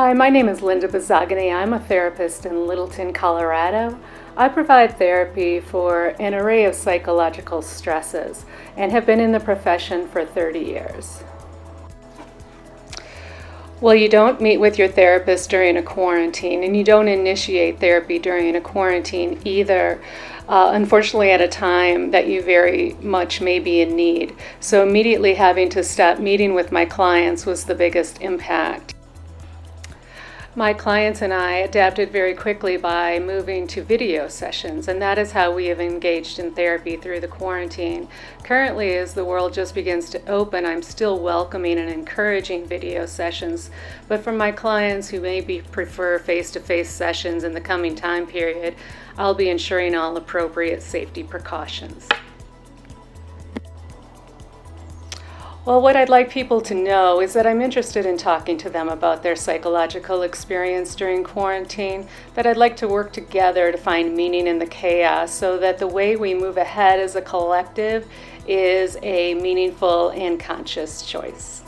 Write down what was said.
Hi, my name is Linda Buzogany. I'm a therapist in Littleton, Colorado. I provide therapy for an array of psychological stresses and have been in the profession for 30 years. Well, you don't meet with your therapist during a quarantine, and you don't initiate therapy during a quarantine either, unfortunately at a time that you very much may be in need. So immediately having to stop meeting with my clients was the biggest impact. My clients and I adapted very quickly by moving to video sessions, and that is how we have engaged in therapy through the quarantine. Currently, as the world just begins to open, I'm still welcoming and encouraging video sessions, but for my clients who maybe prefer face-to-face sessions in the coming time period, I'll be ensuring all appropriate safety precautions. Well, what I'd like people to know is that I'm interested in talking to them about their psychological experience during quarantine, that I'd like to work together to find meaning in the chaos so that the way we move ahead as a collective is a meaningful and conscious choice.